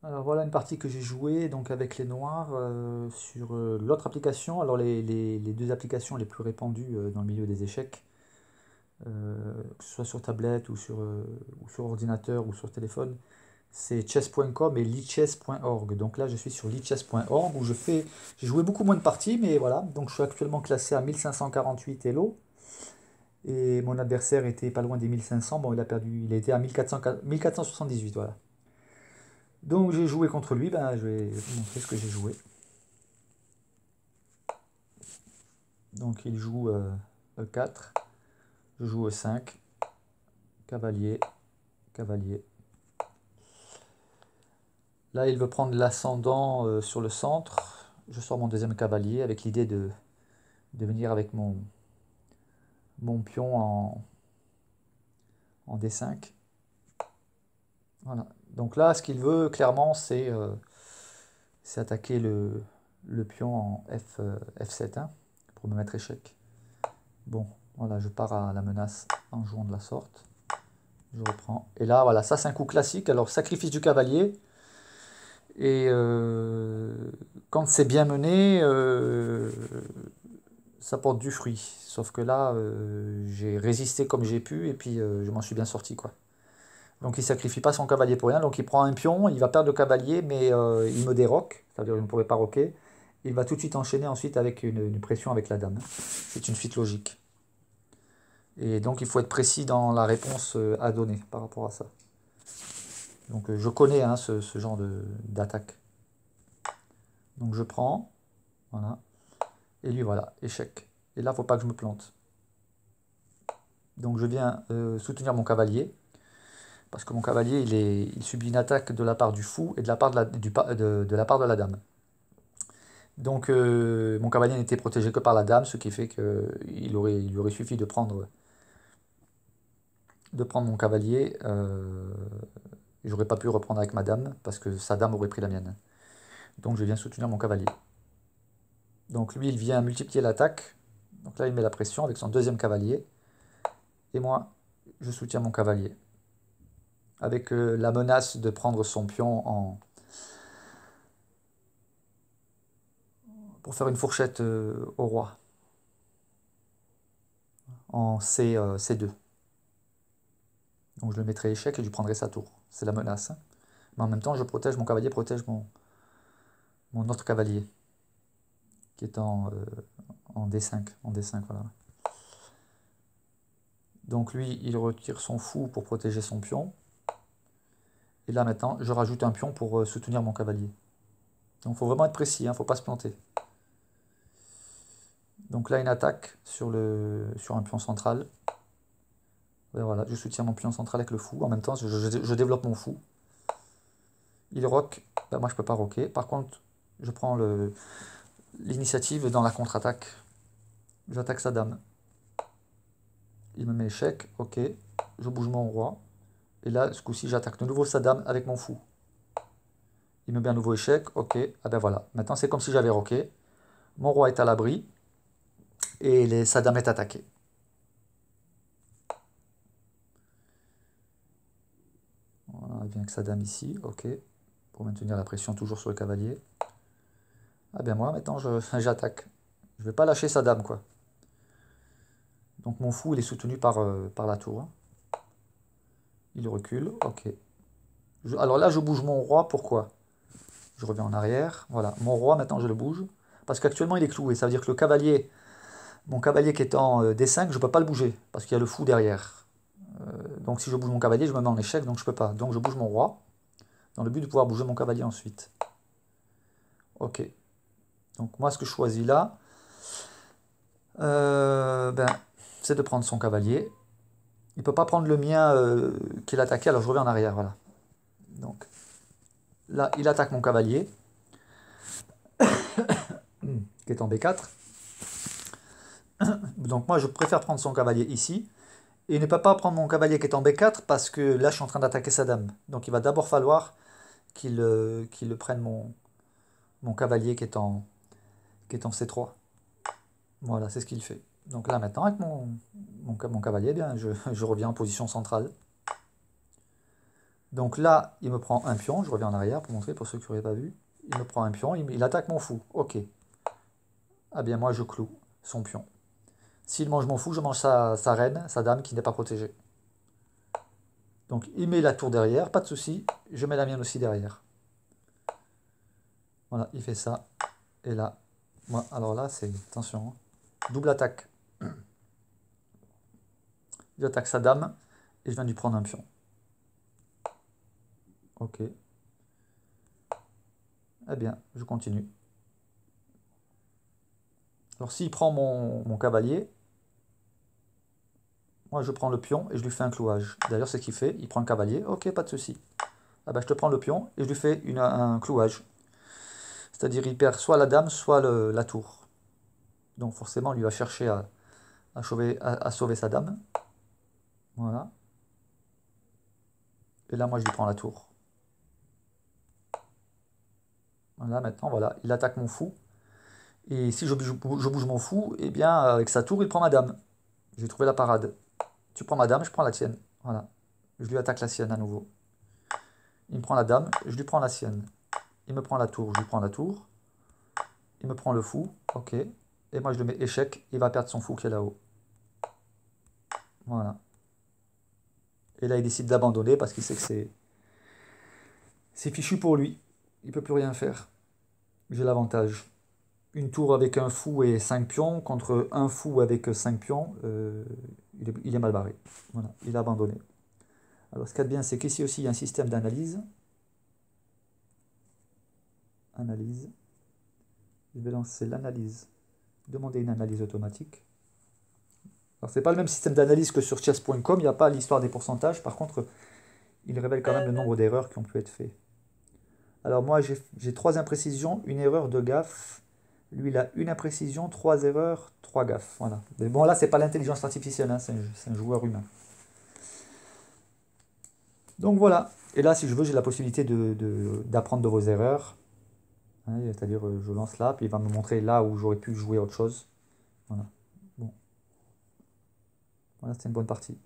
Alors voilà une partie que j'ai jouée donc avec les noirs sur l'autre application. Alors les deux applications les plus répandues dans le milieu des échecs, que ce soit sur tablette ou sur ordinateur ou sur téléphone, c'est chess.com et lichess.org. Donc là je suis sur lichess.org où j'ai joué beaucoup moins de parties, mais voilà. Donc je suis actuellement classé à 1548 Elo et mon adversaire était pas loin des 1500. Bon il a perdu, il était à 1400 1478 voilà. Donc j'ai joué contre lui, ben, je vais vous montrer ce que j'ai joué. Donc il joue E4, je joue E5, cavalier, cavalier. Là il veut prendre l'ascendant sur le centre. Je sors mon deuxième cavalier avec l'idée de venir avec mon pion en D5. Voilà. Donc là ce qu'il veut clairement c'est attaquer le pion en F7 hein, pour me mettre échec. Bon, voilà, je pars à la menace en jouant de la sorte. Je reprends. Et là, voilà, ça c'est un coup classique. Alors, sacrifice du cavalier. Et quand c'est bien mené, ça porte du fruit. Sauf que là, j'ai résisté comme j'ai pu et puis je m'en suis bien sorti, quoi. Donc il sacrifie pas son cavalier pour rien. Donc il prend un pion, il va perdre le cavalier, mais il me déroque. C'est-à-dire qu'il ne pourrait pas roquer. Il va tout de suite enchaîner ensuite avec une pression avec la dame. C'est une suite logique. Et donc il faut être précis dans la réponse à donner par rapport à ça. Donc je connais hein, ce genre d'attaque. Donc je prends, voilà, et lui voilà, échec. Et là, il ne faut pas que je me plante. Donc je viens soutenir mon cavalier, parce que mon cavalier, il subit une attaque de la part du fou et de la part de la part de la dame. Donc mon cavalier n'était protégé que par la dame, ce qui fait il lui aurait suffi de prendre mon cavalier. J'aurais pas pu reprendre avec ma dame, parce que sa dame aurait pris la mienne. Donc je viens soutenir mon cavalier. Donc lui, il vient multiplier l'attaque. Donc là, il met la pression avec son deuxième cavalier. Et moi, je soutiens mon cavalier. Avec la menace de prendre son pion pour faire une fourchette au roi. En C2. Donc je le mettrai échec et je prendrai sa tour. C'est la menace. Hein. Mais en même temps, je protège mon cavalier, protège mon autre cavalier. Qui est en D5. En D5, voilà. Donc lui, il retire son fou pour protéger son pion. Et là maintenant, je rajoute un pion pour soutenir mon cavalier. Donc il faut vraiment être précis, il ne faut pas se planter. Donc là, une attaque sur un pion central. Et voilà, je soutiens mon pion central avec le fou. En même temps, je développe mon fou. Il rock. Ben, moi, je ne peux pas rocker. Par contre, je prends l'initiative dans la contre-attaque. J'attaque sa dame. Il me met échec. Ok. Je bouge mon roi. Et là, ce coup-ci, j'attaque de nouveau sa dame avec mon fou. Il me met un nouveau échec. Ok. Ah ben voilà. Maintenant, c'est comme si j'avais rocké. Mon roi est à l'abri. Et sa dame est attaquée. Voilà, il vient avec sa dame ici. Ok. Pour maintenir la pression toujours sur le cavalier. Ah ben moi, maintenant, j'attaque. Je vais pas lâcher sa dame, quoi. Donc mon fou, il est soutenu par la tour. Hein. Il recule. Ok. Alors là, je bouge mon roi. Pourquoi? Je reviens en arrière. Voilà. Mon roi, maintenant, je le bouge. Parce qu'actuellement, il est cloué. Ça veut dire que le cavalier, mon cavalier qui est en D5, je ne peux pas le bouger. Parce qu'il y a le fou derrière. Donc si je bouge mon cavalier, je me mets en échec. Donc je peux pas. Donc je bouge mon roi. Dans le but de pouvoir bouger mon cavalier ensuite. Ok. Donc moi, ce que je choisis là, ben, c'est de prendre son cavalier. Il ne peut pas prendre le mien qu'il attaquait. Alors je reviens en arrière. Voilà. Donc là, il attaque mon cavalier. Qui est en B4. Donc moi, je préfère prendre son cavalier ici. Et il ne peut pas prendre mon cavalier qui est en B4 parce que là, je suis en train d'attaquer sa dame. Donc il va d'abord falloir qu'il prenne mon cavalier qui est en C3. Voilà, c'est ce qu'il fait. Donc là, maintenant, avec mon cavalier, eh bien, je reviens en position centrale. Donc là, il me prend un pion. Je reviens en arrière pour montrer pour ceux qui n'auraient pas vu. Il me prend un pion, il attaque mon fou. Ok. Ah bien, moi, je cloue son pion. S'il mange mon fou, je mange sa reine, sa dame qui n'est pas protégée. Donc il met la tour derrière, pas de souci. Je mets la mienne aussi derrière. Voilà, il fait ça. Et là, moi, alors là, c'est... Attention, hein. Double attaque. J'attaque sa dame et je viens de lui prendre un pion. Ok. Eh bien, je continue. Alors s'il prend mon cavalier, moi je prends le pion et je lui fais un clouage. D'ailleurs, c'est ce qu'il fait. Il prend le cavalier. Ok, pas de souci. Ah ben, je te prends le pion et je lui fais un clouage. C'est-à-dire il perd soit la dame, soit la tour. Donc forcément, lui va chercher à sauver sa dame. Voilà. Et là, moi, je lui prends la tour. Voilà, maintenant, voilà. Il attaque mon fou. Et si je bouge mon fou, eh bien, avec sa tour, il prend ma dame. J'ai trouvé la parade. Tu prends ma dame, je prends la tienne. Voilà. Je lui attaque la sienne à nouveau. Il me prend la dame, je lui prends la sienne. Il me prend la tour, je lui prends la tour. Il me prend le fou, ok. Et moi, je le mets échec. Il va perdre son fou qui est là-haut. Voilà. Et là, il décide d'abandonner parce qu'il sait que c'est fichu pour lui. Il peut plus rien faire. J'ai l'avantage. Une tour avec un fou et 5 pions contre un fou avec 5 pions, il est mal barré. Voilà, il a abandonné. Alors ce qu'il y a de bien, c'est qu'ici aussi il y a un système d'analyse. Analyse. Je vais lancer l'analyse. Demander une analyse automatique. Alors c'est pas le même système d'analyse que sur chess.com, il n'y a pas l'histoire des pourcentages. Par contre, il révèle quand même le nombre d'erreurs qui ont pu être faites. Alors moi j'ai 3 imprécisions, une erreur, 2 gaffes. Lui il a une imprécision, 3 erreurs, 3 gaffes. Voilà. Mais bon là c'est pas l'intelligence artificielle, hein, c'est un joueur humain. Donc voilà. Et là si je veux j'ai la possibilité d'apprendre de vos erreurs. Hein, c'est-à-dire je lance là, puis il va me montrer là où j'aurais pu jouer autre chose. Voilà. Bon. Voilà, c'était une bonne partie.